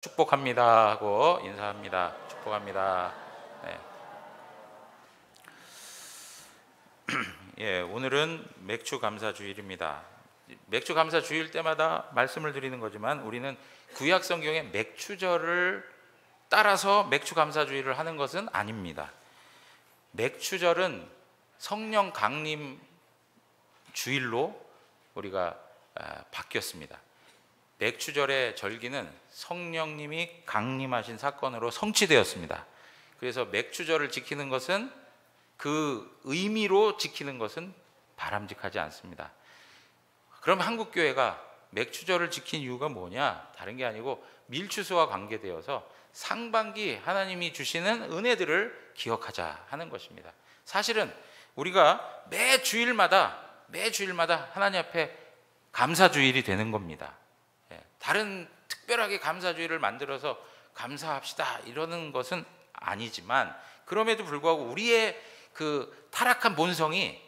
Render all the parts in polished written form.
축복합니다 하고 인사합니다. 축복합니다. 네. 예, 오늘은 맥주 감사 주일입니다. 맥주 감사 주일 때마다 말씀을 드리는 거지만 우리는 구약 성경의 맥주절을 따라서 맥주 감사 주일을 하는 것은 아닙니다. 맥주절은 성령 강림 주일로 우리가 바뀌었습니다. 맥주절의 절기는 성령님이 강림하신 사건으로 성취되었습니다. 그래서 맥주절을 지키는 것은 그 의미로 지키는 것은 바람직하지 않습니다. 그럼 한국교회가 맥주절을 지킨 이유가 뭐냐? 다른 게 아니고 밀추수와 관계되어서 상반기 하나님이 주시는 은혜들을 기억하자 하는 것입니다. 사실은 우리가 매 주일마다 하나님 앞에 감사주일이 되는 겁니다. 다른 특별하게 감사주일을 만들어서 감사합시다 이러는 것은 아니지만, 그럼에도 불구하고 우리의 그 타락한 본성이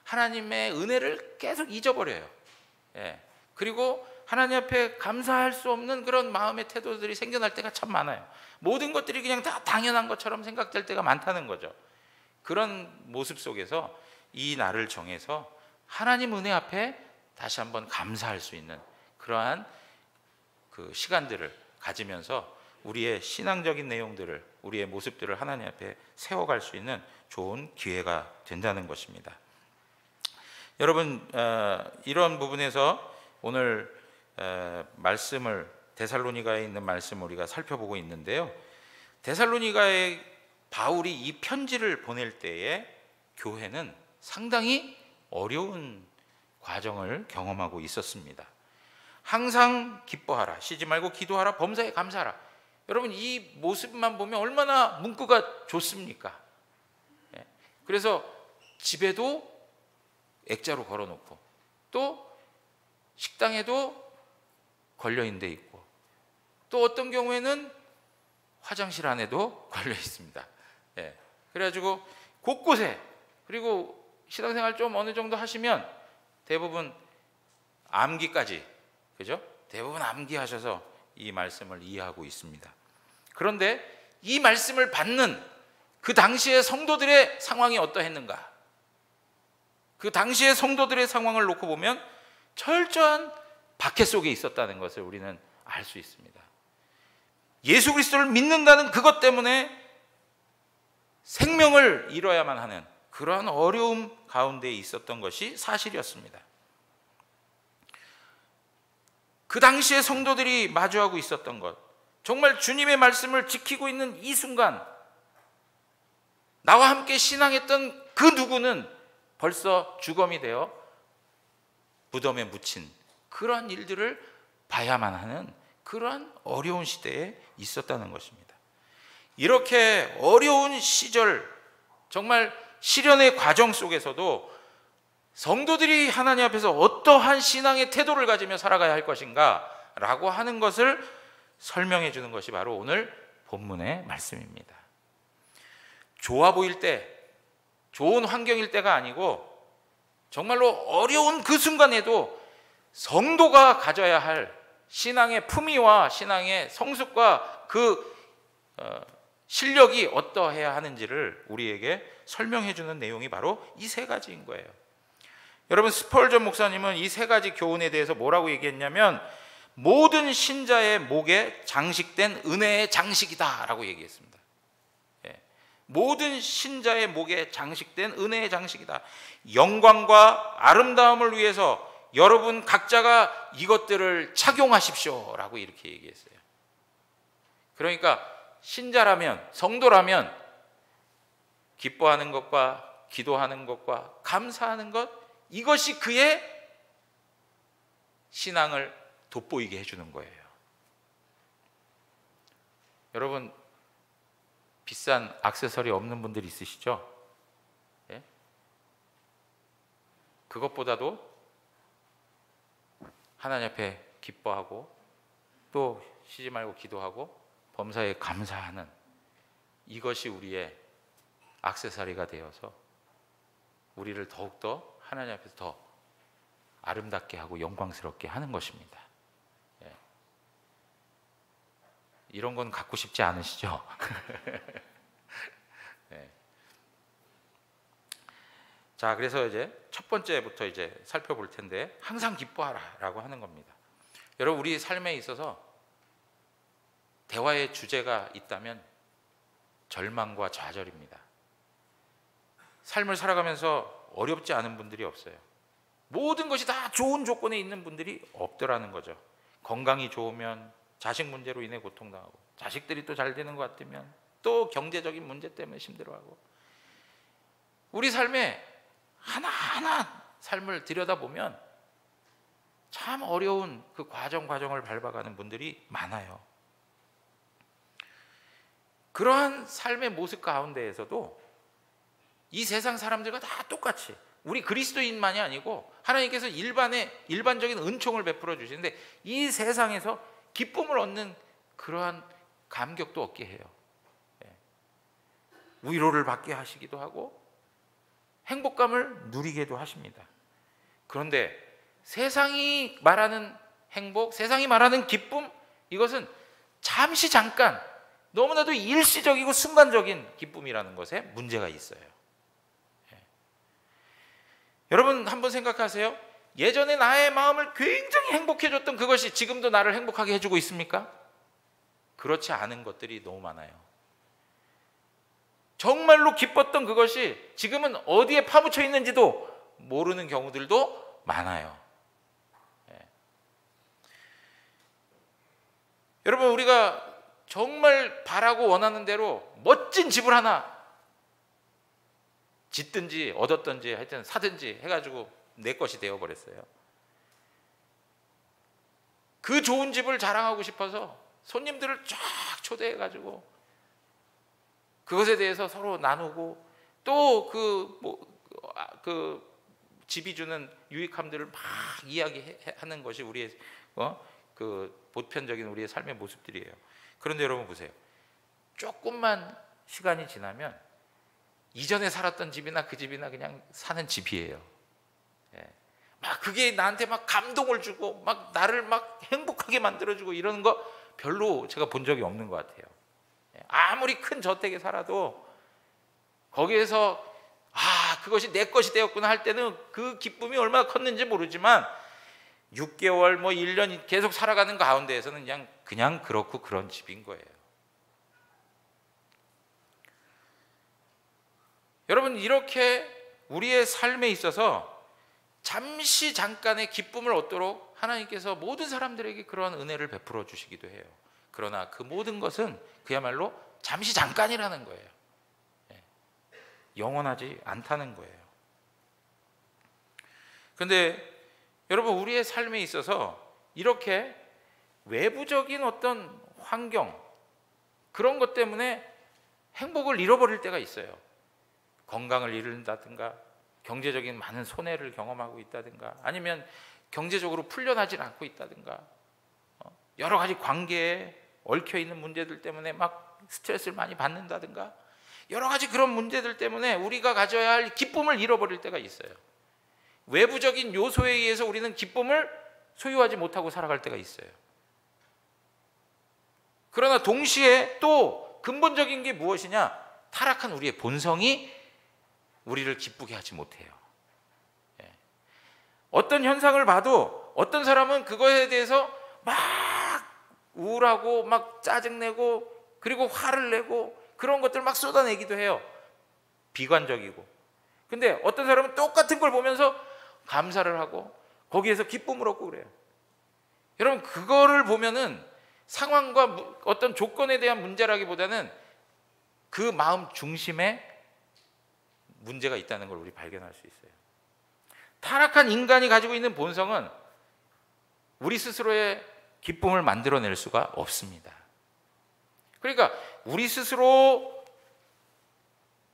하나님의 은혜를 계속 잊어버려요. 그리고 하나님 앞에 감사할 수 없는 그런 마음의 태도들이 생겨날 때가 참 많아요. 모든 것들이 그냥 다 당연한 것처럼 생각될 때가 많다는 거죠. 그런 모습 속에서 이 날을 정해서 하나님 은혜 앞에 다시 한번 감사할 수 있는 그러한 그 시간들을 가지면서 우리의 신앙적인 내용들을, 우리의 모습들을 하나님 앞에 세워갈 수 있는 좋은 기회가 된다는 것입니다. 여러분, 이런 부분에서 오늘 말씀을, 데살로니가에 있는 말씀을 우리가 살펴보고 있는데요, 데살로니가에 바울이 이 편지를 보낼 때에 교회는 상당히 어려운 과정을 경험하고 있었습니다. 항상 기뻐하라, 쉬지 말고 기도하라, 범사에 감사하라. 여러분, 이 모습만 보면 얼마나 문구가 좋습니까? 그래서 집에도 액자로 걸어놓고 또 식당에도 걸려있는 데 있고 또 어떤 경우에는 화장실 안에도 걸려 있습니다. 그래가지고 곳곳에, 그리고 신앙생활 좀 어느 정도 하시면 대부분 암기까지, 그죠? 대부분 암기하셔서 이 말씀을 이해하고 있습니다. 그런데 이 말씀을 받는 그 당시의 성도들의 상황이 어떠했는가? 그 당시의 성도들의 상황을 놓고 보면 철저한 박해 속에 있었다는 것을 우리는 알 수 있습니다. 예수 그리스도를 믿는다는 그것 때문에 생명을 잃어야만 하는 그러한 어려움 가운데 있었던 것이 사실이었습니다. 그 당시에 성도들이 마주하고 있었던 것, 정말 주님의 말씀을 지키고 있는 이 순간 나와 함께 신앙했던 그 누구는 벌써 주검이 되어 무덤에 묻힌 그러한 일들을 봐야만 하는 그러한 어려운 시대에 있었다는 것입니다. 이렇게 어려운 시절, 정말 시련의 과정 속에서도 성도들이 하나님 앞에서 어떠한 신앙의 태도를 가지며 살아가야 할 것인가 라고 하는 것을 설명해 주는 것이 바로 오늘 본문의 말씀입니다. 좋아 보일 때, 좋은 환경일 때가 아니고 정말로 어려운 그 순간에도 성도가 가져야 할 신앙의 품위와 신앙의 성숙과 그 실력이 어떠해야 하는지를 우리에게 설명해 주는 내용이 바로 이 세 가지인 거예요. 여러분, 스펄전 목사님은 이 세 가지 교훈에 대해서 뭐라고 얘기했냐면 모든 신자의 목에 장식된 은혜의 장식이다 라고 얘기했습니다. 모든 신자의 목에 장식된 은혜의 장식이다. 영광과 아름다움을 위해서 여러분 각자가 이것들을 착용하십시오 라고 이렇게 얘기했어요. 그러니까 신자라면, 성도라면 기뻐하는 것과 기도하는 것과 감사하는 것, 이것이 그의 신앙을 돋보이게 해주는 거예요. 여러분, 비싼 액세서리 없는 분들 있으시죠? 그것보다도 하나님 앞에 기뻐하고 또 쉬지 말고 기도하고 범사에 감사하는 이것이 우리의 액세서리가 되어서 우리를 더욱더 하나님 앞에서 더 아름답게 하고 영광스럽게 하는 것입니다. 이런 건 갖고 싶지 않으시죠? 네. 자, 그래서 이제 첫 번째부터 이제 살펴볼 텐데, 항상 기뻐하라라고 하는 겁니다. 여러분, 우리 삶에 있어서 대화의 주제가 있다면 절망과 좌절입니다. 삶을 살아가면서 어렵지 않은 분들이 없어요. 모든 것이 다 좋은 조건에 있는 분들이 없더라는 거죠. 건강이 좋으면 자식 문제로 인해 고통당하고, 자식들이 또 잘 되는 것 같으면 또 경제적인 문제 때문에 힘들어하고, 우리 삶에 하나하나 삶을 들여다보면 참 어려운 그 과정을 밟아가는 분들이 많아요. 그러한 삶의 모습 가운데에서도 이 세상 사람들과 다 똑같이, 우리 그리스도인만이 아니고 하나님께서 일반적인 은총을 베풀어 주시는데, 이 세상에서 기쁨을 얻는 그러한 감격도 얻게 해요. 위로를 받게 하시기도 하고 행복감을 누리게도 하십니다. 그런데 세상이 말하는 행복, 세상이 말하는 기쁨, 이것은 잠시 잠깐 너무나도 일시적이고 순간적인 기쁨이라는 것에 문제가 있어요. 여러분, 한번 생각하세요. 예전에 나의 마음을 굉장히 행복해줬던 그것이 지금도 나를 행복하게 해주고 있습니까? 그렇지 않은 것들이 너무 많아요. 정말로 기뻤던 그것이 지금은 어디에 파묻혀 있는지도 모르는 경우들도 많아요. 여러분, 우리가 정말 바라고 원하는 대로 멋진 집을 하나 짓든지 얻었든지 하여튼 사든지 해가지고 내 것이 되어버렸어요. 그 좋은 집을 자랑하고 싶어서 손님들을 쫙 초대해가지고 그것에 대해서 서로 나누고, 또 그 집이 주는 유익함들을 막 이야기하는 것이 우리의 그 보편적인 우리의 삶의 모습들이에요. 그런데 여러분 보세요. 조금만 시간이 지나면 이전에 살았던 집이나 그 집이나 그냥 사는 집이에요. 막 그게 나한테 막 감동을 주고 막 나를 막 행복하게 만들어주고 이러는 거 별로 제가 본 적이 없는 것 같아요. 아무리 큰 저택에 살아도 거기에서 그것이 내 것이 되었구나 할 때는 그 기쁨이 얼마나 컸는지 모르지만 6개월 뭐 1년 계속 살아가는 가운데에서는 그냥 그렇고 그런 집인 거예요. 여러분, 이렇게 우리의 삶에 있어서 잠시 잠깐의 기쁨을 얻도록 하나님께서 모든 사람들에게 그러한 은혜를 베풀어 주시기도 해요. 그러나 그 모든 것은 그야말로 잠시 잠깐이라는 거예요. 영원하지 않다는 거예요. 그런데 여러분, 우리의 삶에 있어서 이렇게 외부적인 어떤 환경, 그런 것 때문에 행복을 잃어버릴 때가 있어요. 건강을 잃는다든가, 경제적인 많은 손해를 경험하고 있다든가, 아니면 경제적으로 풀려나질 않고 있다든가, 여러 가지 관계에 얽혀있는 문제들 때문에 막 스트레스를 많이 받는다든가, 여러 가지 그런 문제들 때문에 우리가 가져야 할 기쁨을 잃어버릴 때가 있어요. 외부적인 요소에 의해서 우리는 기쁨을 소유하지 못하고 살아갈 때가 있어요. 그러나 동시에 또 근본적인 게 무엇이냐? 타락한 우리의 본성이 우리를 기쁘게 하지 못해요. 어떤 현상을 봐도 어떤 사람은 그거에 대해서 막 우울하고 막 짜증내고 그리고 화를 내고 그런 것들을 막 쏟아내기도 해요. 비관적이고. 근데 어떤 사람은 똑같은 걸 보면서 감사를 하고 거기에서 기쁨을 얻고 그래요. 여러분, 그거를 보면은 상황과 어떤 조건에 대한 문제라기보다는 그 마음 중심에 문제가 있다는 걸 우리 발견할 수 있어요. 타락한 인간이 가지고 있는 본성은 우리 스스로의 기쁨을 만들어낼 수가 없습니다. 그러니까 우리 스스로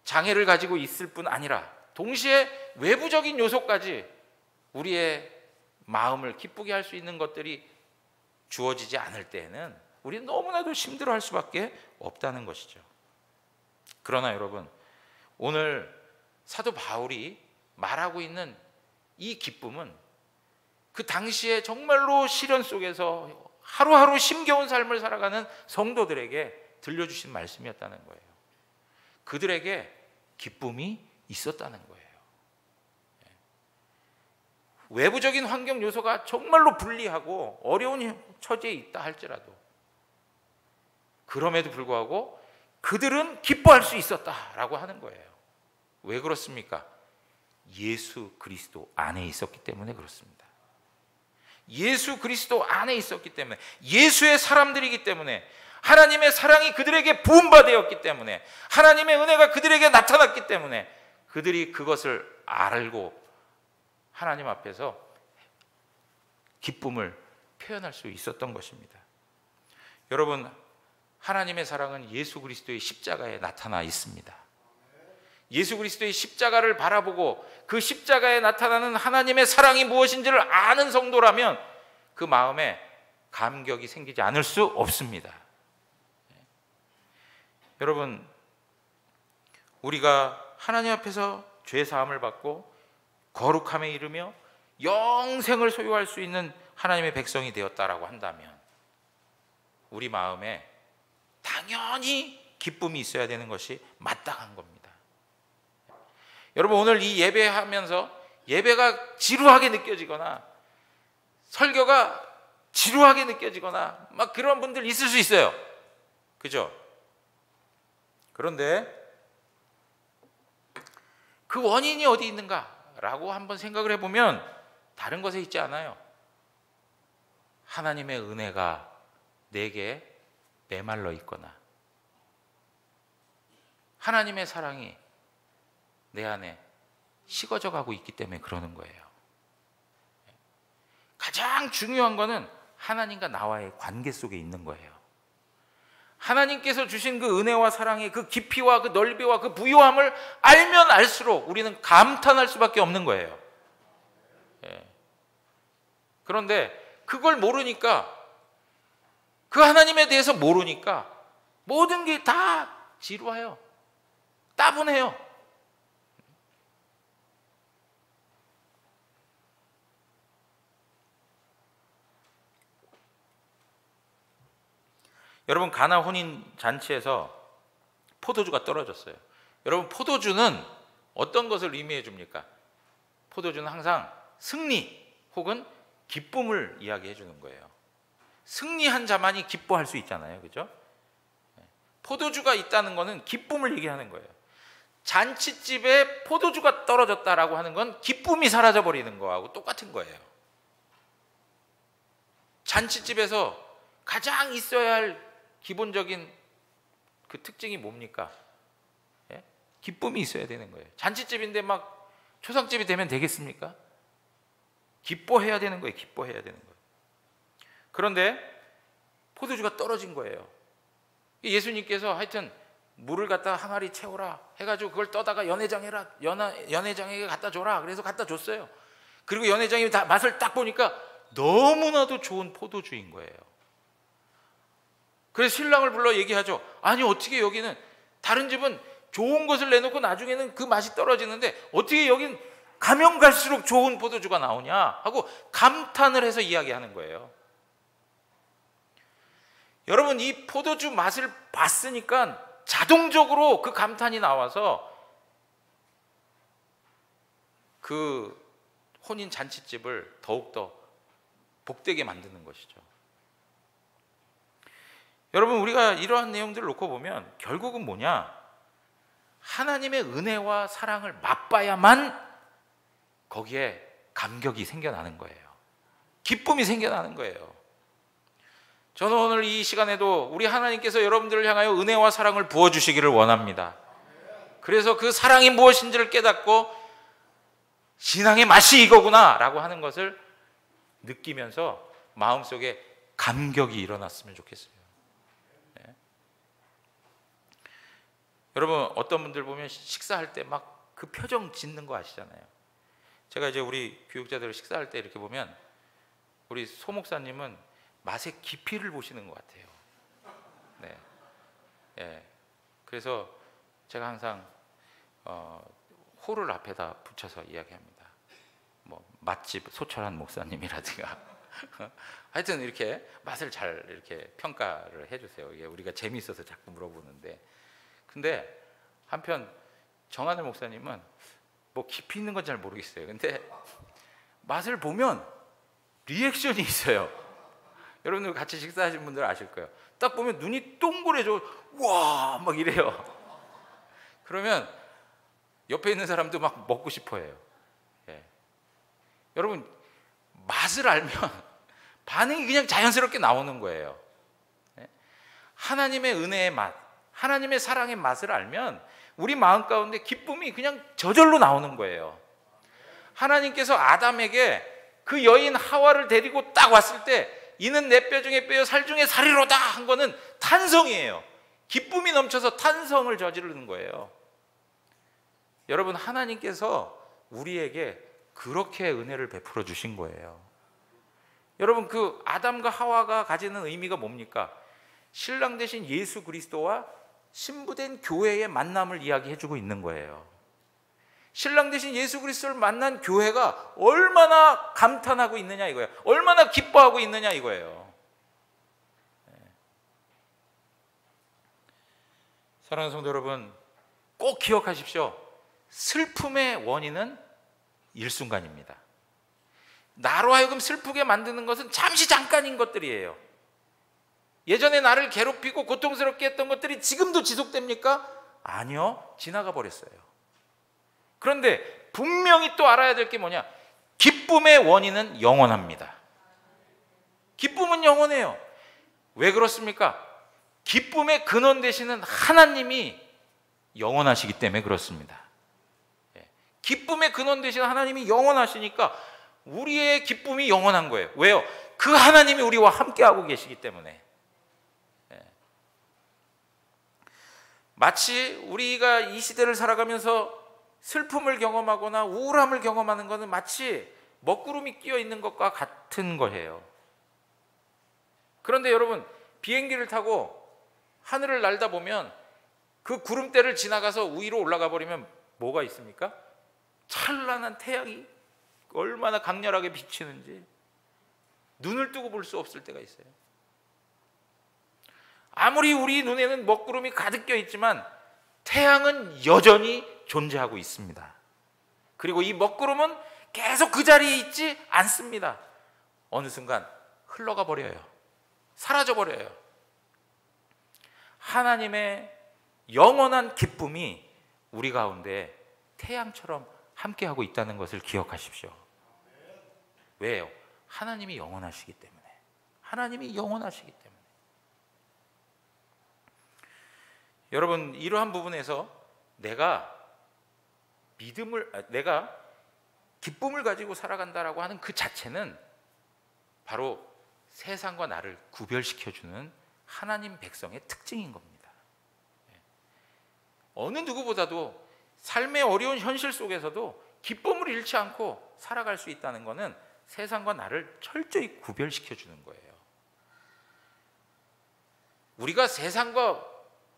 장애를 가지고 있을 뿐 아니라 동시에 외부적인 요소까지 우리의 마음을 기쁘게 할 수 있는 것들이 주어지지 않을 때에는 우리는 너무나도 힘들어할 수밖에 없다는 것이죠. 그러나 여러분, 오늘 사도 바울이 말하고 있는 이 기쁨은 그 당시에 정말로 시련 속에서 하루하루 힘겨운 삶을 살아가는 성도들에게 들려주신 말씀이었다는 거예요. 그들에게 기쁨이 있었다는 거예요. 외부적인 환경 요소가 정말로 불리하고 어려운 처지에 있다 할지라도 그럼에도 불구하고 그들은 기뻐할 수 있었다라고 하는 거예요. 왜 그렇습니까? 예수 그리스도 안에 있었기 때문에 그렇습니다. 예수 그리스도 안에 있었기 때문에, 예수의 사람들이기 때문에, 하나님의 사랑이 그들에게 부음받았기 때문에, 하나님의 은혜가 그들에게 나타났기 때문에 그들이 그것을 알고 하나님 앞에서 기쁨을 표현할 수 있었던 것입니다. 여러분, 하나님의 사랑은 예수 그리스도의 십자가에 나타나 있습니다. 예수 그리스도의 십자가를 바라보고 그 십자가에 나타나는 하나님의 사랑이 무엇인지를 아는 성도라면 그 마음에 감격이 생기지 않을 수 없습니다. 여러분, 우리가 하나님 앞에서 죄 사함을 받고 거룩함에 이르며 영생을 소유할 수 있는 하나님의 백성이 되었다라고 한다면 우리 마음에 당연히 기쁨이 있어야 되는 것이 마땅한 겁니다. 여러분, 오늘 이 예배하면서 예배가 지루하게 느껴지거나 설교가 지루하게 느껴지거나 막 그런 분들 있을 수 있어요. 그죠? 그런데 그 원인이 어디 있는가라고 한번 생각을 해보면 다른 것에 있지 않아요. 하나님의 은혜가 내게 메말라 있거나 하나님의 사랑이 내 안에 식어져 가고 있기 때문에 그러는 거예요. 가장 중요한 것은 하나님과 나와의 관계 속에 있는 거예요. 하나님께서 주신 그 은혜와 사랑의 그 깊이와 그 넓이와 그 부유함을 알면 알수록 우리는 감탄할 수밖에 없는 거예요. 그런데 그걸 모르니까, 그 하나님에 대해서 모르니까 모든 게 다 지루해요. 따분해요. 여러분, 가나 혼인 잔치에서 포도주가 떨어졌어요. 여러분, 포도주는 어떤 것을 의미해 줍니까? 포도주는 항상 승리 혹은 기쁨을 이야기해 주는 거예요. 승리한 자만이 기뻐할 수 있잖아요. 그죠? 포도주가 있다는 것은 기쁨을 얘기하는 거예요. 잔치집에 포도주가 떨어졌다라고 하는 건 기쁨이 사라져 버리는 거하고 똑같은 거예요. 잔치집에서 가장 있어야 할 기본적인 그 특징이 뭡니까? 기쁨이 있어야 되는 거예요. 잔치집인데 막 초상집이 되면 되겠습니까? 기뻐해야 되는 거예요. 기뻐해야 되는 거예요. 그런데 포도주가 떨어진 거예요. 예수님께서 하여튼 물을 갖다 항아리 채워라 해가지고 그걸 떠다가 연회장에게 갖다 줘라. 그래서 갖다 줬어요. 그리고 연회장이 다 맛을 딱 보니까 너무나도 좋은 포도주인 거예요. 그래서 신랑을 불러 얘기하죠. 아니, 어떻게 여기는 다른 집은 좋은 것을 내놓고 나중에는 그 맛이 떨어지는데 어떻게 여긴 가면 갈수록 좋은 포도주가 나오냐 하고 감탄을 해서 이야기하는 거예요. 여러분, 이 포도주 맛을 봤으니까 자동적으로 그 감탄이 나와서 그 혼인 잔치집을 더욱더 복되게 만드는 것이죠. 여러분, 우리가 이러한 내용들을 놓고 보면 결국은 뭐냐? 하나님의 은혜와 사랑을 맛봐야만 거기에 감격이 생겨나는 거예요. 기쁨이 생겨나는 거예요. 저는 오늘 이 시간에도 우리 하나님께서 여러분들을 향하여 은혜와 사랑을 부어주시기를 원합니다. 그래서 그 사랑이 무엇인지를 깨닫고 신앙의 맛이 이거구나 라고 하는 것을 느끼면서 마음속에 감격이 일어났으면 좋겠어요. 네. 여러분, 어떤 분들 보면 식사할 때 막 그 표정 짓는 거 아시잖아요. 제가 이제 우리 교육자들 식사할 때 이렇게 보면 우리 소 목사님은 맛의 깊이를 보시는 것 같아요. 네. 예. 그래서 제가 항상 호를 앞에다 붙여서 이야기합니다. 뭐 맛집 소철한 목사님이라든가 하여튼 이렇게 맛을 잘 이렇게 평가를 해주세요. 이게 우리가 재미있어서 자꾸 물어보는데, 근데 한편 정하늘 목사님은 뭐 깊이 있는 건 잘 모르겠어요. 근데 맛을 보면 리액션이 있어요. 여러분들 같이 식사하신 분들 아실 거예요. 딱 보면 눈이 동그래져. 와, 막 이래요. 그러면 옆에 있는 사람도 막 먹고 싶어해요. 예. 여러분, 맛을 알면 반응이 그냥 자연스럽게 나오는 거예요. 예. 하나님의 은혜의 맛, 하나님의 사랑의 맛을 알면 우리 마음 가운데 기쁨이 그냥 저절로 나오는 거예요. 하나님께서 아담에게 그 여인 하와를 데리고 딱 왔을 때 이는 내 뼈 중에 뼈요 살 중에 살이로다 한 거는 탄성이에요. 기쁨이 넘쳐서 탄성을 저지르는 거예요. 여러분, 하나님께서 우리에게 그렇게 은혜를 베풀어 주신 거예요. 여러분, 그 아담과 하와가 가지는 의미가 뭡니까? 신랑 되신 예수 그리스도와 신부된 교회의 만남을 이야기해주고 있는 거예요. 신랑 되신 예수 그리스도를 만난 교회가 얼마나 감탄하고 있느냐 이거예요. 얼마나 기뻐하고 있느냐 이거예요. 사랑하는 성도 여러분, 꼭 기억하십시오. 슬픔의 원인은 일순간입니다. 나로 하여금 슬프게 만드는 것은 잠시 잠깐인 것들이에요. 예전에 나를 괴롭히고 고통스럽게 했던 것들이 지금도 지속됩니까? 아니요, 지나가 버렸어요. 그런데 분명히 또 알아야 될 게 뭐냐? 기쁨의 원인은 영원합니다. 기쁨은 영원해요. 왜 그렇습니까? 기쁨의 근원 되시는 하나님이 영원하시기 때문에 그렇습니다. 기쁨의 근원 되시는 하나님이 영원하시니까 우리의 기쁨이 영원한 거예요. 왜요? 그 하나님이 우리와 함께하고 계시기 때문에. 마치 우리가 이 시대를 살아가면서 슬픔을 경험하거나 우울함을 경험하는 것은 마치 먹구름이 끼어 있는 것과 같은 거예요. 그런데 여러분, 비행기를 타고 하늘을 날다 보면 그 구름대를 지나가서 위로 올라가 버리면 뭐가 있습니까? 찬란한 태양이 얼마나 강렬하게 비치는지 눈을 뜨고 볼 수 없을 때가 있어요. 아무리 우리 눈에는 먹구름이 가득 껴 있지만 태양은 여전히 존재하고 있습니다. 그리고 이 먹구름은 계속 그 자리에 있지 않습니다. 어느 순간 흘러가 버려요. 사라져 버려요. 하나님의 영원한 기쁨이 우리 가운데 태양처럼 함께하고 있다는 것을 기억하십시오. 왜요? 하나님이 영원하시기 때문에. 하나님이 영원하시기 때문에. 여러분, 이러한 부분에서 내가 기쁨을 가지고 살아간다라고 하는 그 자체는 바로 세상과 나를 구별시켜주는 하나님 백성의 특징인 겁니다. 어느 누구보다도 삶의 어려운 현실 속에서도 기쁨을 잃지 않고 살아갈 수 있다는 것은 세상과 나를 철저히 구별시켜주는 거예요. 우리가 세상과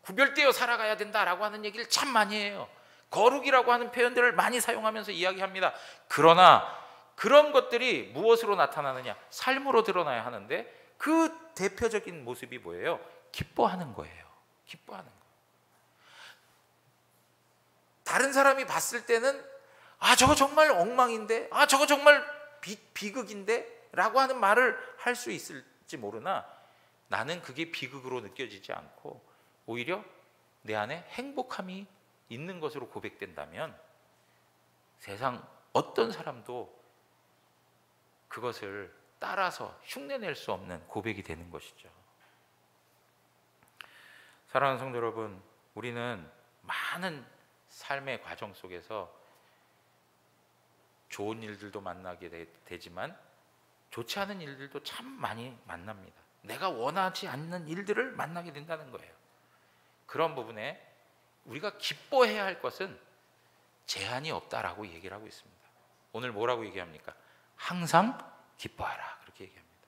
구별되어 살아가야 된다라고 하는 얘기를 참 많이 해요. 거룩이라고 하는 표현들을 많이 사용하면서 이야기합니다. 그러나 그런 것들이 무엇으로 나타나느냐? 삶으로 드러나야 하는데 그 대표적인 모습이 뭐예요? 기뻐하는 거예요. 기뻐하는 거. 다른 사람이 봤을 때는 아, 저거 정말 엉망인데, 아, 저거 정말 비극인데 라고 하는 말을 할 수 있을지 모르나 나는 그게 비극으로 느껴지지 않고 오히려 내 안에 행복함이 있는 것으로 고백된다면 세상 어떤 사람도 그것을 따라서 흉내낼 수 없는 고백이 되는 것이죠. 사랑하는 성도 여러분, 우리는 많은 삶의 과정 속에서 좋은 일들도 만나게 되지만 좋지 않은 일들도 참 많이 만납니다. 내가 원하지 않는 일들을 만나게 된다는 거예요. 그런 부분에 우리가 기뻐해야 할 것은 제한이 없다라고 얘기를 하고 있습니다. 오늘 뭐라고 얘기합니까? 항상 기뻐하라, 그렇게 얘기합니다.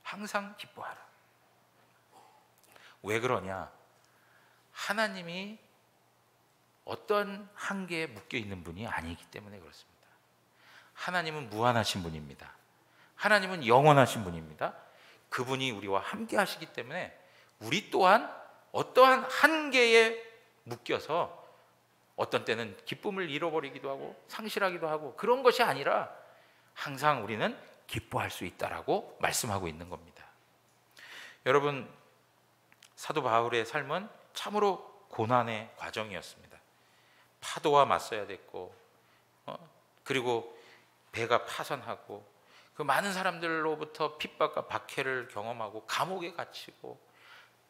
항상 기뻐하라. 왜 그러냐? 하나님이 어떤 한계에 묶여 있는 분이 아니기 때문에 그렇습니다. 하나님은 무한하신 분입니다. 하나님은 영원하신 분입니다. 그분이 우리와 함께 하시기 때문에 우리 또한 어떠한 한계에 묶여서 어떤 때는 기쁨을 잃어버리기도 하고 상실하기도 하고 그런 것이 아니라 항상 우리는 기뻐할 수 있다라고 말씀하고 있는 겁니다. 여러분, 사도 바울의 삶은 참으로 고난의 과정이었습니다. 파도와 맞서야 됐고, 그리고 배가 파선하고, 그 많은 사람들로부터 핍박과 박해를 경험하고 감옥에 갇히고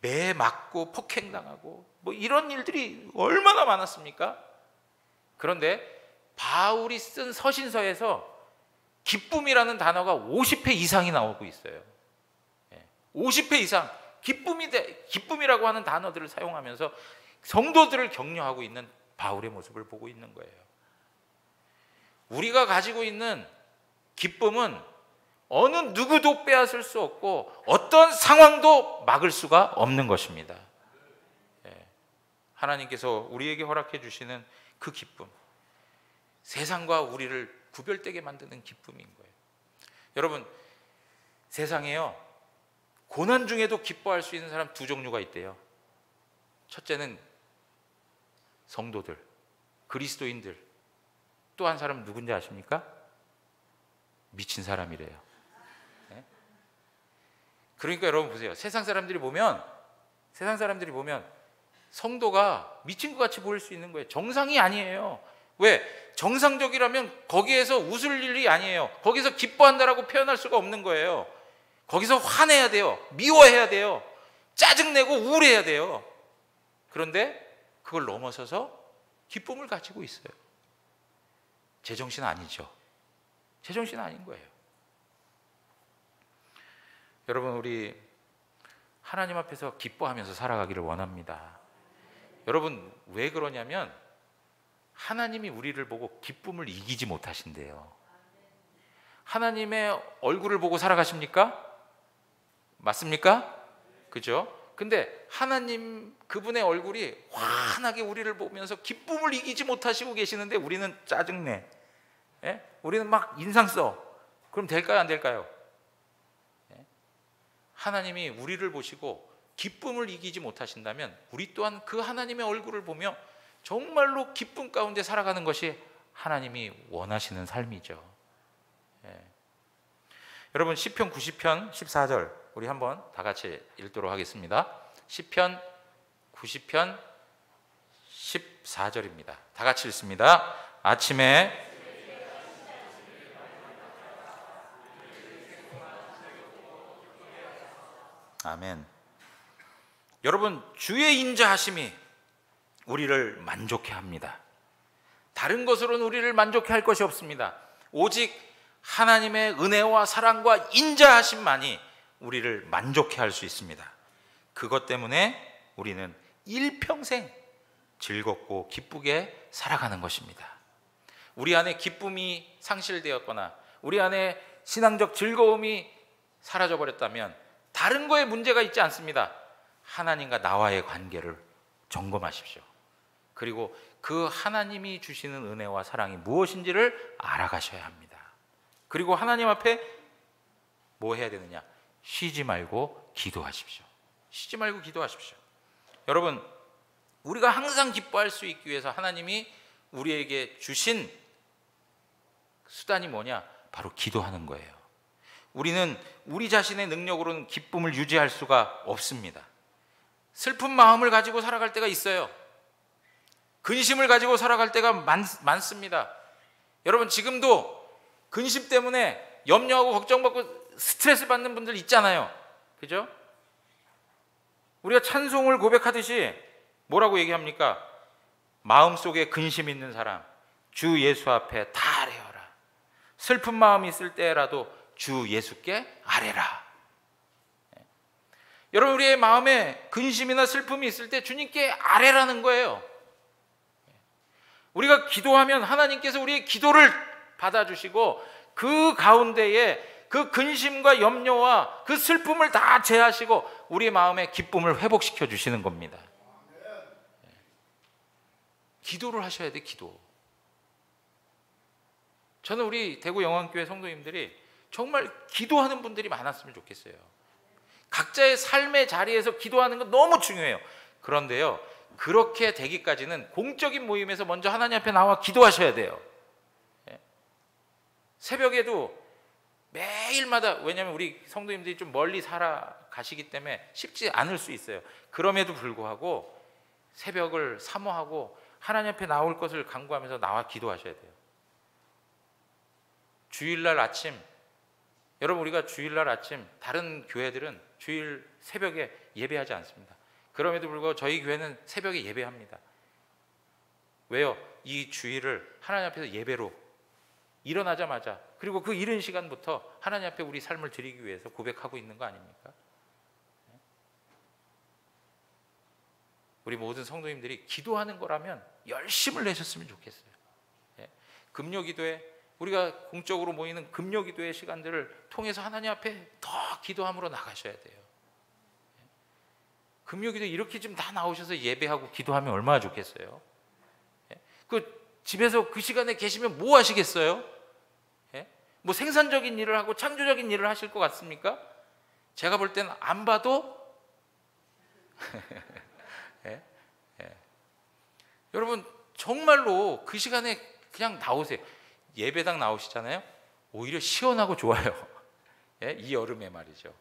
매 맞고 폭행당하고 뭐 이런 일들이 얼마나 많았습니까? 그런데 바울이 쓴 서신서에서 기쁨이라는 단어가 50회 이상이 나오고 있어요. 50회 이상 기쁨이라고 하는 단어들을 사용하면서 성도들을 격려하고 있는 바울의 모습을 보고 있는 거예요. 우리가 가지고 있는 기쁨은 어느 누구도 빼앗을 수 없고 어떤 상황도 막을 수가 없는 것입니다. 하나님께서 우리에게 허락해 주시는 그 기쁨, 세상과 우리를 구별되게 만드는 기쁨인 거예요. 여러분, 세상에요, 고난 중에도 기뻐할 수 있는 사람 두 종류가 있대요. 첫째는 성도들, 그리스도인들. 또 한 사람은 누군지 아십니까? 미친 사람이래요. 그러니까 여러분 보세요. 세상 사람들이 보면 성도가 미친 것 같이 보일 수 있는 거예요. 정상이 아니에요. 왜? 정상적이라면 거기에서 웃을 일이 아니에요. 거기서 기뻐한다라고 표현할 수가 없는 거예요. 거기서 화내야 돼요. 미워해야 돼요. 짜증내고 우울해야 돼요. 그런데 그걸 넘어서서 기쁨을 가지고 있어요. 제정신 아니죠. 제정신 아닌 거예요. 여러분, 우리 하나님 앞에서 기뻐하면서 살아가기를 원합니다. 여러분, 왜 그러냐면 하나님이 우리를 보고 기쁨을 이기지 못하신대요. 하나님의 얼굴을 보고 살아가십니까? 맞습니까? 그죠? 근데 하나님 그분의 얼굴이 환하게 우리를 보면서 기쁨을 이기지 못하시고 계시는데 우리는 짜증내. 우리는 막 인상 써. 그럼 될까요? 안 될까요? 하나님이 우리를 보시고 기쁨을 이기지 못하신다면 우리 또한 그 하나님의 얼굴을 보며 정말로 기쁨 가운데 살아가는 것이 하나님이 원하시는 삶이죠. 여러분, 시편 90편 14절 우리 한번 다 같이 읽도록 하겠습니다. 시편 90편 14절입니다. 다 같이 읽습니다. 아침에 아멘. 여러분, 주의 인자하심이 우리를 만족해 합니다. 다른 것으로는 우리를 만족해 할 것이 없습니다. 오직 하나님의 은혜와 사랑과 인자하심만이 우리를 만족해 할 수 있습니다. 그것 때문에 우리는 일평생 즐겁고 기쁘게 살아가는 것입니다. 우리 안에 기쁨이 상실되었거나 우리 안에 신앙적 즐거움이 사라져버렸다면 다른 거에 문제가 있지 않습니다. 하나님과 나와의 관계를 점검하십시오. 그리고 그 하나님이 주시는 은혜와 사랑이 무엇인지를 알아가셔야 합니다. 그리고 하나님 앞에 뭐 해야 되느냐? 쉬지 말고 기도하십시오. 쉬지 말고 기도하십시오. 여러분, 우리가 항상 기뻐할 수 있기 위해서 하나님이 우리에게 주신 수단이 뭐냐? 바로 기도하는 거예요. 우리는 우리 자신의 능력으로는 기쁨을 유지할 수가 없습니다. 슬픈 마음을 가지고 살아갈 때가 있어요. 근심을 가지고 살아갈 때가 많습니다. 여러분, 지금도 근심 때문에 염려하고 걱정받고 스트레스 받는 분들 있잖아요. 그죠? 우리가 찬송을 고백하듯이 뭐라고 얘기합니까? 마음속에 근심 있는 사람, 주 예수 앞에 다 아뢰어라. 슬픈 마음이 있을 때라도 주 예수께 아뢰라. 여러분, 우리의 마음에 근심이나 슬픔이 있을 때 주님께 아뢰라는 거예요. 우리가 기도하면 하나님께서 우리의 기도를 받아주시고 그 가운데에 그 근심과 염려와 그 슬픔을 다 제하시고 우리의 마음의 기쁨을 회복시켜 주시는 겁니다. 기도를 하셔야 돼, 기도. 저는 우리 대구 영광교회 성도님들이 정말 기도하는 분들이 많았으면 좋겠어요. 각자의 삶의 자리에서 기도하는 건 너무 중요해요. 그런데요, 그렇게 되기까지는 공적인 모임에서 먼저 하나님 앞에 나와 기도하셔야 돼요. 새벽에도 매일마다, 왜냐하면 우리 성도님들이 좀 멀리 살아가시기 때문에 쉽지 않을 수 있어요. 그럼에도 불구하고 새벽을 사모하고 하나님 앞에 나올 것을 간구하면서 나와 기도하셔야 돼요. 주일날 아침, 여러분, 우리가 주일날 아침, 다른 교회들은 주일 새벽에 예배하지 않습니다. 그럼에도 불구하고 저희 교회는 새벽에 예배합니다. 왜요? 이 주일을 하나님 앞에서 예배로 일어나자마자, 그리고 그 이른 시간부터 하나님 앞에 우리 삶을 드리기 위해서 고백하고 있는 거 아닙니까? 우리 모든 성도님들이 기도하는 거라면 열심을 내셨으면 좋겠어요. 금요기도회, 우리가 공적으로 모이는 금요기도회 시간들을 통해서 하나님 앞에 더 기도함으로 나가셔야 돼요. 금요기도 이렇게 좀 다 나오셔서 예배하고 기도하면 얼마나 좋겠어요. 그 집에서 그 시간에 계시면 뭐 하시겠어요? 뭐 생산적인 일을 하고 창조적인 일을 하실 것 같습니까? 제가 볼 때는 안 봐도 여러분, 정말로 그 시간에 그냥 나오세요. 예배당 나오시잖아요. 오히려 시원하고 좋아요. 이 여름에 말이죠.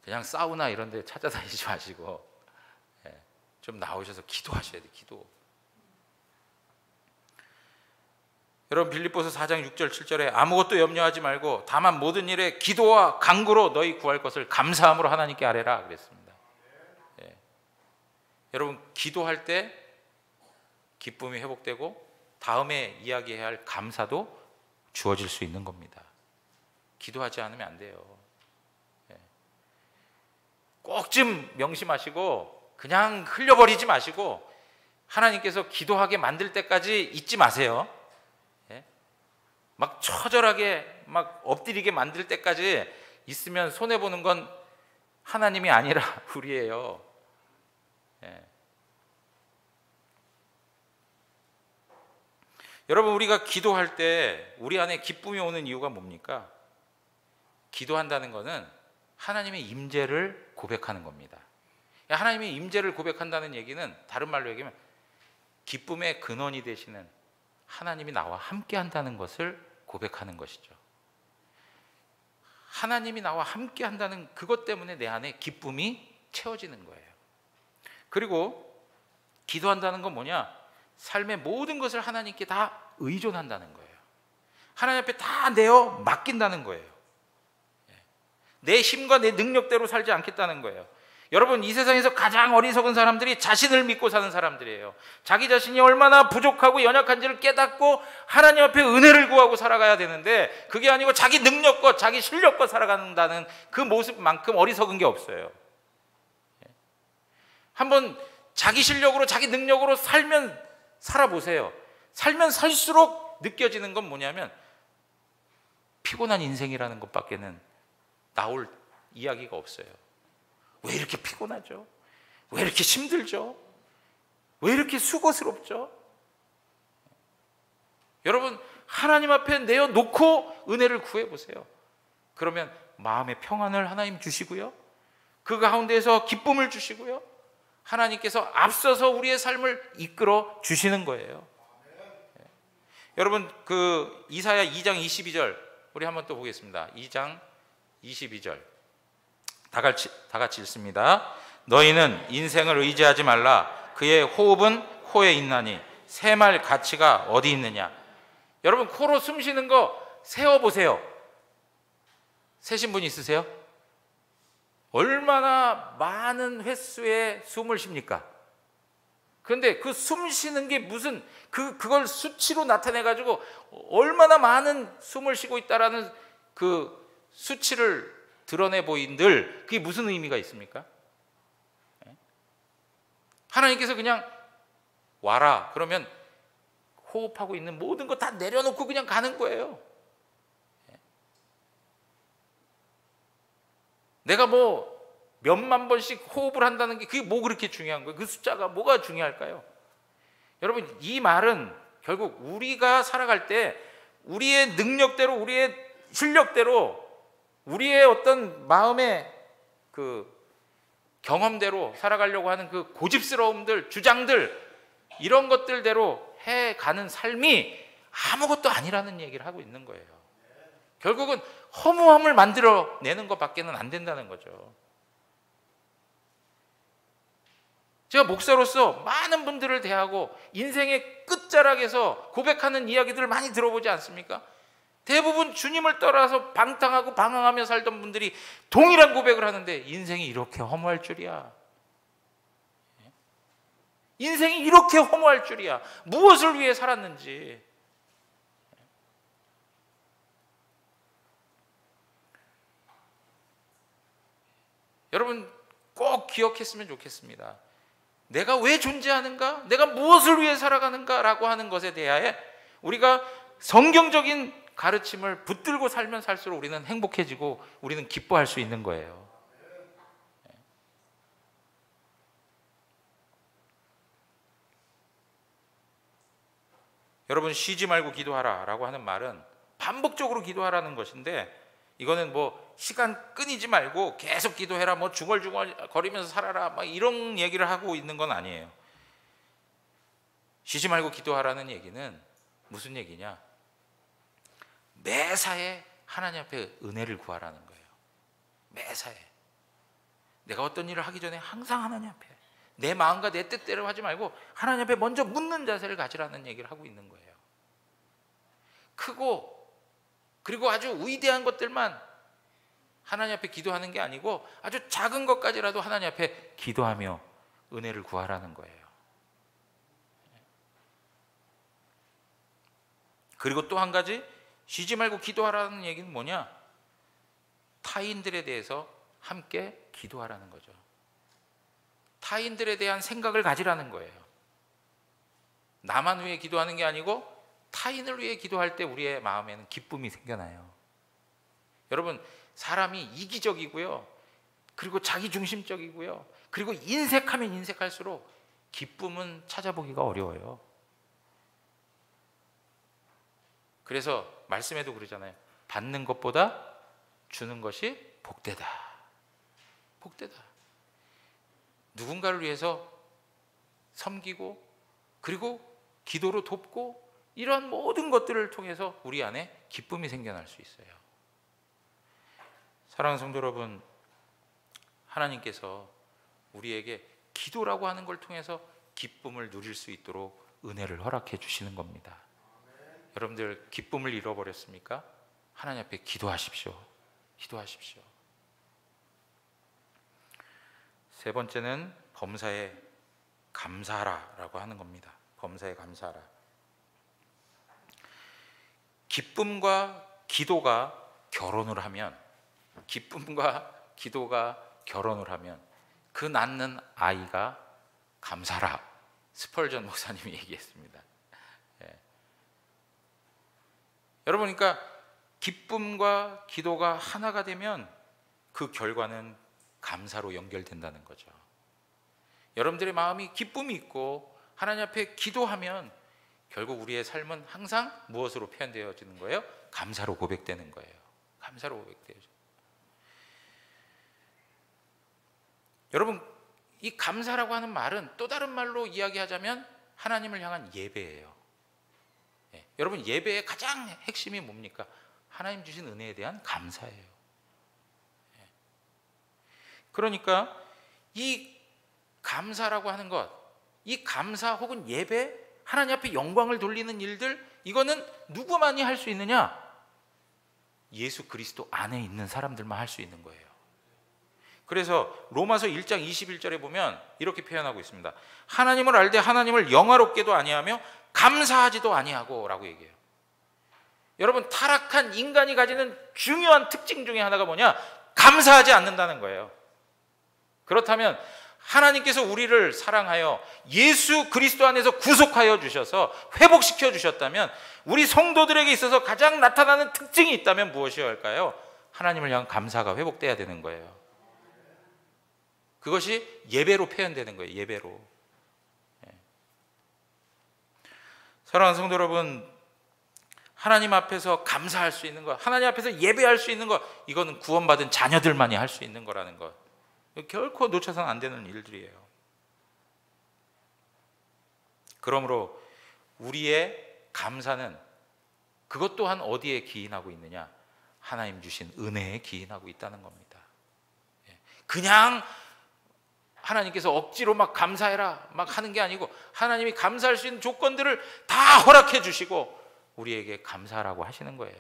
그냥 사우나 이런 데 찾아다니지 마시고 좀 나오셔서 기도하셔야 돼요. 기도. 여러분, 빌립보서 4장 6절 7절에 아무것도 염려하지 말고 다만 모든 일에 기도와 간구로 너희 구할 것을 감사함으로 하나님께 아뢰라 그랬습니다. 여러분, 기도할 때 기쁨이 회복되고 다음에 이야기해야 할 감사도 주어질 수 있는 겁니다. 기도하지 않으면 안 돼요. 꼭 좀 명심하시고 그냥 흘려버리지 마시고 하나님께서 기도하게 만들 때까지 잊지 마세요. 막 처절하게 막 엎드리게 만들 때까지 있으면 손해보는 건 하나님이 아니라 우리예요. 여러분, 우리가 기도할 때 우리 안에 기쁨이 오는 이유가 뭡니까? 기도한다는 것은 하나님의 임재를 고백하는 겁니다. 하나님의 임재를 고백한다는 얘기는 다른 말로 얘기하면 기쁨의 근원이 되시는 하나님이 나와 함께 한다는 것을 고백하는 것이죠. 하나님이 나와 함께 한다는 그것 때문에 내 안에 기쁨이 채워지는 거예요. 그리고 기도한다는 건 뭐냐? 삶의 모든 것을 하나님께 다 의존한다는 거예요. 하나님 앞에 다 내어 맡긴다는 거예요. 내 힘과 내 능력대로 살지 않겠다는 거예요. 여러분, 이 세상에서 가장 어리석은 사람들이 자신을 믿고 사는 사람들이에요. 자기 자신이 얼마나 부족하고 연약한지를 깨닫고 하나님 앞에 은혜를 구하고 살아가야 되는데, 그게 아니고 자기 능력과 자기 실력과 살아간다는 그 모습만큼 어리석은 게 없어요. 한번 자기 실력으로 자기 능력으로 살아보세요. 살면 살수록 느껴지는 건 뭐냐면 피곤한 인생이라는 것밖에는 나올 이야기가 없어요. 왜 이렇게 피곤하죠? 왜 이렇게 힘들죠? 왜 이렇게 수고스럽죠? 여러분, 하나님 앞에 내어놓고 은혜를 구해보세요. 그러면 마음의 평안을 하나님 주시고요, 그 가운데에서 기쁨을 주시고요, 하나님께서 앞서서 우리의 삶을 이끌어 주시는 거예요. 여러분, 그 이사야 2장 22절 우리 한번 또 보겠습니다. 2장 22절 다 같이 읽습니다. 너희는 인생을 의지하지 말라. 그의 호흡은 코에 있나니 새말 가치가 어디 있느냐. 여러분, 코로 숨 쉬는 거 세어보세요. 세신 분 있으세요? 얼마나 많은 횟수의 숨을 쉽니까? 그런데 그 숨 쉬는 게 무슨 그걸 수치로 나타내 가지고 얼마나 많은 숨을 쉬고 있다라는 그 수치를 드러내 보인들, 그게 무슨 의미가 있습니까? 하나님께서 그냥 와라 그러면 호흡하고 있는 모든 거 다 내려놓고 그냥 가는 거예요. 내가 뭐 몇만 번씩 호흡을 한다는 게 그게 뭐 그렇게 중요한 거예요? 그 숫자가 뭐가 중요할까요? 여러분, 이 말은 결국 우리가 살아갈 때 우리의 능력대로, 우리의 실력대로, 우리의 어떤 마음의 그 경험대로 살아가려고 하는 그 고집스러움들, 주장들, 이런 것들대로 해가는 삶이 아무것도 아니라는 얘기를 하고 있는 거예요. 결국은 허무함을 만들어내는 것밖에는 안 된다는 거죠. 제가 목사로서 많은 분들을 대하고 인생의 끝자락에서 고백하는 이야기들을 많이 들어보지 않습니까? 대부분 주님을 떠나서 방탕하고 방황하며 살던 분들이 동일한 고백을 하는데, 인생이 이렇게 허무할 줄이야. 인생이 이렇게 허무할 줄이야. 무엇을 위해 살았는지. 여러분 꼭 기억했으면 좋겠습니다. 내가 왜 존재하는가? 내가 무엇을 위해 살아가는가? 라고 하는 것에 대하여 우리가 성경적인 가르침을 붙들고 살면 살수록 우리는 행복해지고 우리는 기뻐할 수 있는 거예요. 여러분, 쉬지 말고 기도하라 라고 하는 말은 반복적으로 기도하라는 것인데, 이거는 뭐 시간 끊이지 말고 계속 기도해라, 뭐 중얼중얼 거리면서 살아라, 막 이런 얘기를 하고 있는 건 아니에요. 쉬지 말고 기도하라는 얘기는 무슨 얘기냐? 매사에 하나님 앞에 은혜를 구하라는 거예요. 매사에. 내가 어떤 일을 하기 전에 항상 하나님 앞에 내 마음과 내 뜻대로 하지 말고 하나님 앞에 먼저 묻는 자세를 가지라는 얘기를 하고 있는 거예요. 크고 그리고 아주 위대한 것들만 하나님 앞에 기도하는 게 아니고 아주 작은 것까지라도 하나님 앞에 기도하며 은혜를 구하라는 거예요. 그리고 또 한 가지, 쉬지 말고 기도하라는 얘기는 뭐냐? 타인들에 대해서 함께 기도하라는 거죠. 타인들에 대한 생각을 가지라는 거예요. 나만 위해 기도하는 게 아니고 타인을 위해 기도할 때 우리의 마음에는 기쁨이 생겨나요. 여러분, 사람이 이기적이고요, 그리고 자기중심적이고요, 그리고 인색하면 인색할수록 기쁨은 찾아보기가 어려워요. 그래서 말씀에도 그러잖아요. 받는 것보다 주는 것이 복되다. 복되다. 누군가를 위해서 섬기고 그리고 기도로 돕고 이런 모든 것들을 통해서 우리 안에 기쁨이 생겨날 수 있어요. 사랑하는 성도 여러분, 하나님께서 우리에게 기도라고 하는 걸 통해서 기쁨을 누릴 수 있도록 은혜를 허락해 주시는 겁니다. 여러분들 기쁨을 잃어버렸습니까? 하나님 앞에 기도하십시오. 기도하십시오. 세 번째는 범사에 감사하라라고 하는 겁니다. 범사에 감사하라. 기쁨과 기도가 결혼을 하면, 기쁨과 기도가 결혼을 하면 그 낳는 아이가 감사라. 스펄전 목사님이 얘기했습니다. 예. 여러분, 그러니까 기쁨과 기도가 하나가 되면 그 결과는 감사로 연결된다는 거죠. 여러분들의 마음이 기쁨이 있고 하나님 앞에 기도하면 결국 우리의 삶은 항상 무엇으로 표현되어지는 거예요? 감사로 고백되는 거예요. 감사로 고백되어져요. 여러분, 이 감사라고 하는 말은 또 다른 말로 이야기하자면 하나님을 향한 예배예요. 예. 여러분, 예배의 가장 핵심이 뭡니까? 하나님 주신 은혜에 대한 감사예요. 예. 그러니까 이 감사라고 하는 것, 이 감사 혹은 예배, 하나님 앞에 영광을 돌리는 일들, 이거는 누구만이 할 수 있느냐? 예수 그리스도 안에 있는 사람들만 할 수 있는 거예요. 그래서 로마서 1장 21절에 보면 이렇게 표현하고 있습니다. 하나님을 알되 하나님을 영화롭게도 아니하며 감사하지도 아니하고 라고 얘기해요. 여러분, 타락한 인간이 가지는 중요한 특징 중에 하나가 뭐냐? 감사하지 않는다는 거예요. 그렇다면 하나님께서 우리를 사랑하여 예수 그리스도 안에서 구속하여 주셔서 회복시켜 주셨다면 우리 성도들에게 있어서 가장 나타나는 특징이 있다면 무엇이어야 할까요? 하나님을 향한 감사가 회복돼야 되는 거예요. 그것이 예배로 표현되는 거예요. 예배로. 사랑하는 성도 여러분, 하나님 앞에서 감사할 수 있는 것, 하나님 앞에서 예배할 수 있는 것, 이거는 구원받은 자녀들만이 할 수 있는 거라는 것, 결코 놓쳐서는 안 되는 일들이에요. 그러므로 우리의 감사는 그것 또한 어디에 기인하고 있느냐? 하나님 주신 은혜에 기인하고 있다는 겁니다. 그냥 하나님께서 억지로 막 감사해라 막 하는 게 아니고, 하나님이 감사할 수 있는 조건들을 다 허락해 주시고 우리에게 감사하라고 하시는 거예요.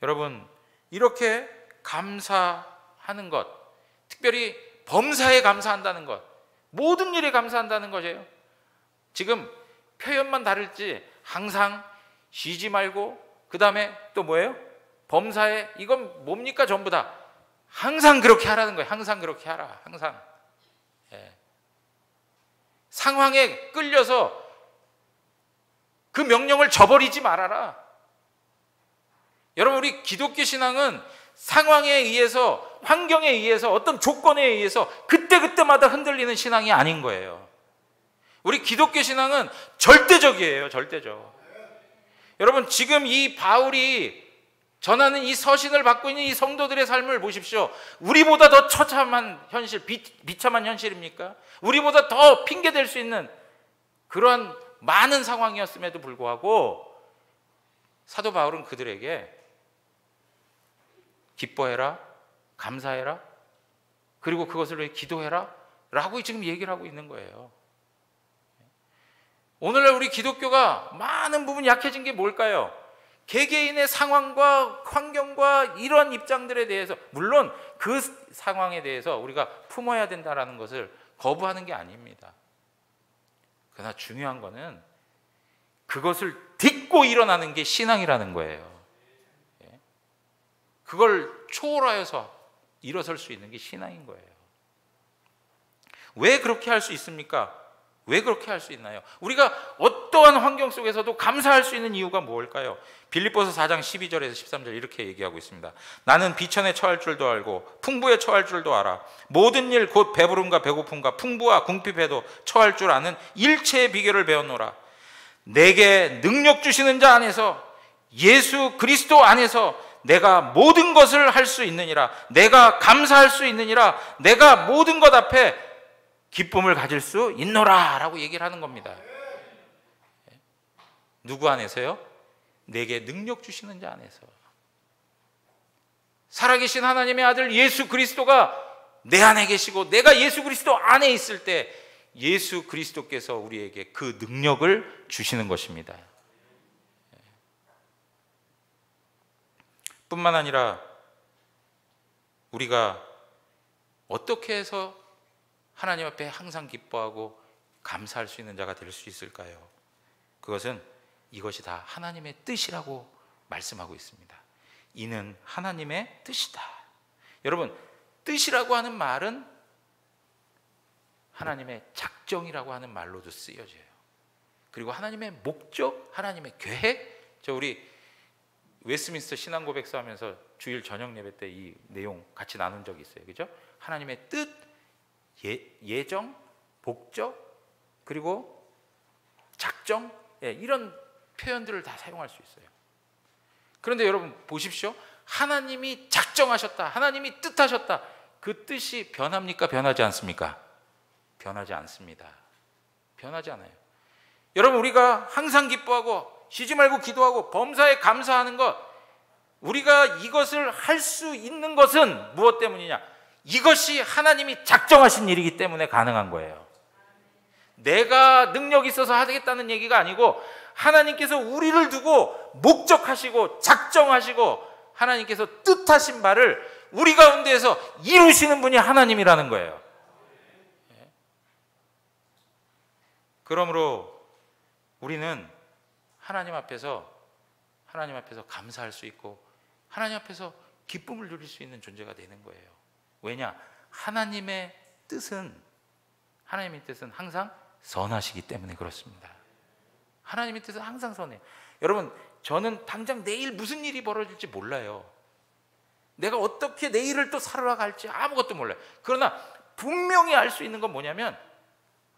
여러분, 이렇게 감사하는 것, 특별히 범사에 감사한다는 것, 모든 일에 감사한다는 거예요. 지금 표현만 다를지 항상 쉬지 말고, 그 다음에 또 뭐예요? 범사에, 이건 뭡니까? 전부 다 항상 그렇게 하라는 거예요. 항상 그렇게 하라. 항상. 상황에 끌려서 그 명령을 저버리지 말아라. 여러분, 우리 기독교 신앙은 상황에 의해서, 환경에 의해서, 어떤 조건에 의해서 그때그때마다 흔들리는 신앙이 아닌 거예요. 우리 기독교 신앙은 절대적이에요. 절대적. 여러분, 지금 이 바울이 전하는 이 서신을 받고 있는 이 성도들의 삶을 보십시오. 우리보다 더 처참한 현실, 비참한 현실입니까? 우리보다 더 핑계댈 수 있는 그러한 많은 상황이었음에도 불구하고 사도 바울은 그들에게 기뻐해라, 감사해라, 그리고 그것을 위해 기도해라 라고 지금 얘기를 하고 있는 거예요. 오늘날 우리 기독교가 많은 부분 약해진 게 뭘까요? 개개인의 상황과 환경과 이런 입장들에 대해서, 물론 그 상황에 대해서 우리가 품어야 된다는 것을 거부하는 게 아닙니다. 그러나 중요한 거는 그것을 딛고 일어나는 게 신앙이라는 거예요. 그걸 초월하여서 일어설 수 있는 게 신앙인 거예요. 왜 그렇게 할 수 있습니까? 왜 그렇게 할 수 있나요? 우리가 어떠한 환경 속에서도 감사할 수 있는 이유가 뭘까요? 빌립보서 4장 12절에서 13절 이렇게 얘기하고 있습니다. 나는 비천에 처할 줄도 알고 풍부에 처할 줄도 알아. 모든 일 곧 배부름과 배고픔과 풍부와 궁핍에도 처할 줄 아는 일체의 비결을 배웠노라. 내게 능력 주시는 자 안에서, 예수 그리스도 안에서 내가 모든 것을 할 수 있느니라. 내가 감사할 수 있느니라. 내가 모든 것 앞에 기쁨을 가질 수 있노라 라고 얘기를 하는 겁니다. 누구 안에서요? 내게 능력 주시는 자 안에서. 살아계신 하나님의 아들 예수 그리스도가 내 안에 계시고 내가 예수 그리스도 안에 있을 때 예수 그리스도께서 우리에게 그 능력을 주시는 것입니다. 뿐만 아니라 우리가 어떻게 해서 하나님 앞에 항상 기뻐하고 감사할 수 있는 자가 될 수 있을까요? 그것은 이것이 다 하나님의 뜻이라고 말씀하고 있습니다. 이는 하나님의 뜻이다. 여러분, 뜻이라고 하는 말은 하나님의 작정이라고 하는 말로도 쓰여져요. 그리고 하나님의 목적, 하나님의 계획. 우리 웨스트민스터 신앙고백서 하면서 주일 저녁 예배 때 이 내용 같이 나눈 적이 있어요. 그죠? 하나님의 뜻, 예정, 목적, 그리고 작정, 이런 표현들을 다 사용할 수 있어요. 그런데 여러분 보십시오. 하나님이 작정하셨다, 하나님이 뜻하셨다. 그 뜻이 변합니까? 변하지 않습니까? 변하지 않습니다. 변하지 않아요. 여러분, 우리가 항상 기뻐하고 쉬지 말고 기도하고 범사에 감사하는 것, 우리가 이것을 할 수 있는 것은 무엇 때문이냐? 이것이 하나님이 작정하신 일이기 때문에 가능한 거예요. 내가 능력이 있어서 하겠다는 얘기가 아니고, 하나님께서 우리를 두고 목적하시고 작정하시고 하나님께서 뜻하신 바를 우리 가운데에서 이루시는 분이 하나님이라는 거예요. 그러므로 우리는 하나님 앞에서 감사할 수 있고 하나님 앞에서 기쁨을 누릴 수 있는 존재가 되는 거예요. 왜냐? 하나님의 뜻은 항상 선하시기 때문에 그렇습니다. 하나님의 뜻은 항상 선해요. 여러분, 저는 당장 내일 무슨 일이 벌어질지 몰라요. 내가 어떻게 내일을 또 살아갈지 아무것도 몰라요. 그러나 분명히 알 수 있는 건 뭐냐면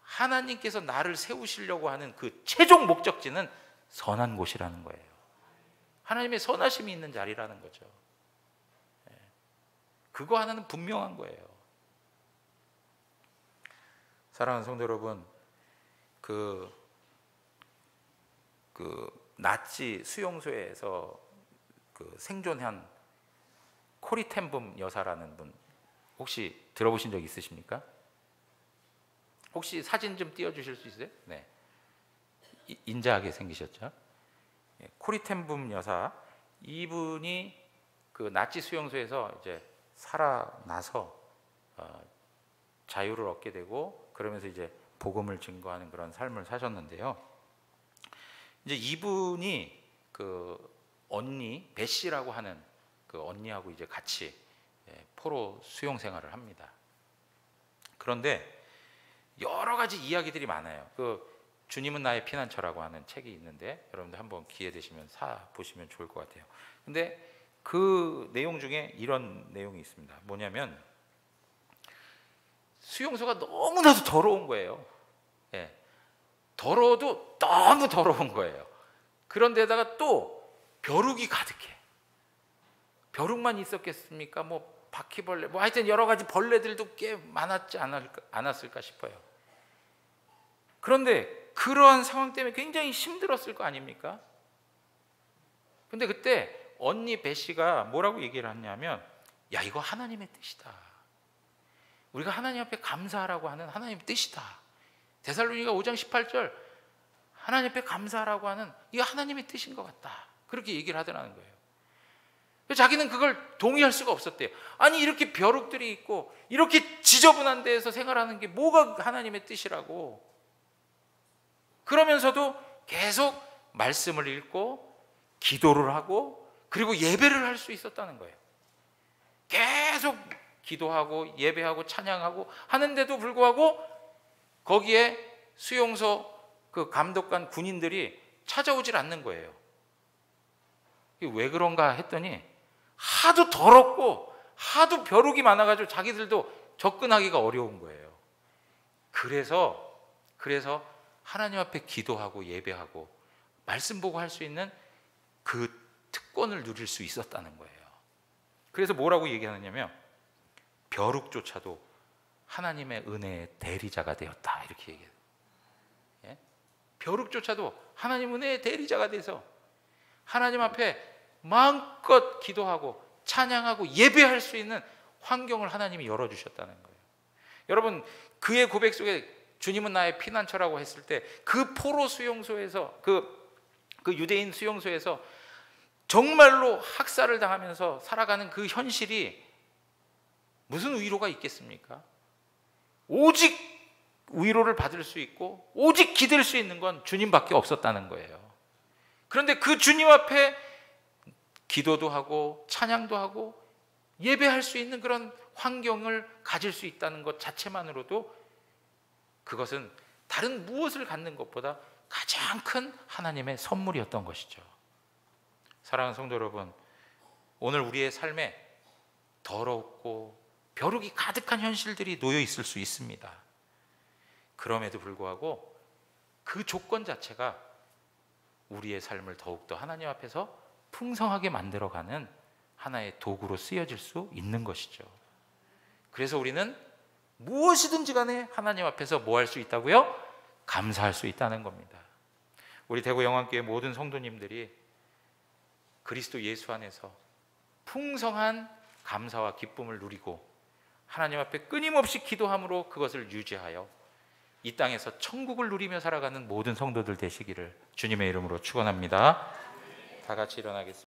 하나님께서 나를 세우시려고 하는 그 최종 목적지는 선한 곳이라는 거예요. 하나님의 선하심이 있는 자리라는 거죠. 그거 하나는 분명한 거예요. 사랑하는 성도 여러분, 그 나치 수용소에서 그 생존한 코리 텐붐 여사라는 분 혹시 들어보신 적 있으십니까? 혹시 사진 좀 띄워주실 수 있어요? 네, 인자하게 생기셨죠? 코리 텐붐 여사, 이분이 그 나치 수용소에서 이제 살아나서 자유를 얻게 되고 그러면서 이제 복음을 증거하는 그런 삶을 사셨는데요. 이제 이분이 그 언니 베시라고 하는 그 언니하고 이제 같이 포로 수용 생활을 합니다. 그런데 여러 가지 이야기들이 많아요. 그 주님은 나의 피난처라고 하는 책이 있는데 여러분들 한번 기회 되시면 사 보시면 좋을 것 같아요. 근데 그 내용 중에 이런 내용이 있습니다. 뭐냐면 수용소가 너무나도 더러운 거예요. 예. 더러워도 너무 더러운 거예요. 그런데다가 또 벼룩이 가득해. 벼룩만 있었겠습니까? 뭐 바퀴벌레, 뭐 하여튼 여러 가지 벌레들도 꽤 많았지 않았을까 싶어요. 그런데 그러한 상황 때문에 굉장히 힘들었을 거 아닙니까? 근데 그때 언니 베시가 뭐라고 얘기를 하냐면, 야, 이거 하나님의 뜻이다. 우리가 하나님 앞에 감사하라고 하는 하나님의 뜻이다. 데살로니가 5장 18절 하나님 앞에 감사하라고 하는 이거 하나님의 뜻인 것 같다. 그렇게 얘기를 하더라는 거예요. 자기는 그걸 동의할 수가 없었대요. 아니 이렇게 벼룩들이 있고 이렇게 지저분한 데에서 생활하는 게 뭐가 하나님의 뜻이라고. 그러면서도 계속 말씀을 읽고 기도를 하고 그리고 예배를 할 수 있었다는 거예요. 계속 기도하고 예배하고 찬양하고 하는데도 불구하고 거기에 수용소 그 감독관 군인들이 찾아오질 않는 거예요. 왜 그런가 했더니 하도 더럽고 하도 벼룩이 많아가지고 자기들도 접근하기가 어려운 거예요. 그래서 하나님 앞에 기도하고 예배하고 말씀 보고 할 수 있는 그 특권을 누릴 수 있었다는 거예요. 그래서 뭐라고 얘기하느냐면 벼룩조차도 하나님의 은혜의 대리자가 되었다 이렇게 얘기해요. 예? 벼룩조차도 하나님 은혜의 대리자가 돼서 하나님 앞에 마음껏 기도하고 찬양하고 예배할 수 있는 환경을 하나님이 열어주셨다는 거예요. 여러분, 그의 고백 속에 주님은 나의 피난처라고 했을 때 그 포로 수용소에서 그 유대인 수용소에서 정말로 학살을 당하면서 살아가는 그 현실이 무슨 위로가 있겠습니까? 오직 위로를 받을 수 있고 오직 기댈 수 있는 건 주님밖에 없었다는 거예요. 그런데 그 주님 앞에 기도도 하고 찬양도 하고 예배할 수 있는 그런 환경을 가질 수 있다는 것 자체만으로도 그것은 다른 무엇을 갖는 것보다 가장 큰 하나님의 선물이었던 것이죠. 사랑하는 성도 여러분, 오늘 우리의 삶에 더럽고 벼룩이 가득한 현실들이 놓여 있을 수 있습니다. 그럼에도 불구하고 그 조건 자체가 우리의 삶을 더욱더 하나님 앞에서 풍성하게 만들어가는 하나의 도구로 쓰여질 수 있는 것이죠. 그래서 우리는 무엇이든지 간에 하나님 앞에서 뭐 할 수 있다고요? 감사할 수 있다는 겁니다. 우리 대구 영안교회 모든 성도님들이 그리스도 예수 안에서 풍성한 감사와 기쁨을 누리고 하나님 앞에 끊임없이 기도함으로 그것을 유지하여 이 땅에서 천국을 누리며 살아가는 모든 성도들 되시기를 주님의 이름으로 축원합니다. 다 같이 일어나겠습니다.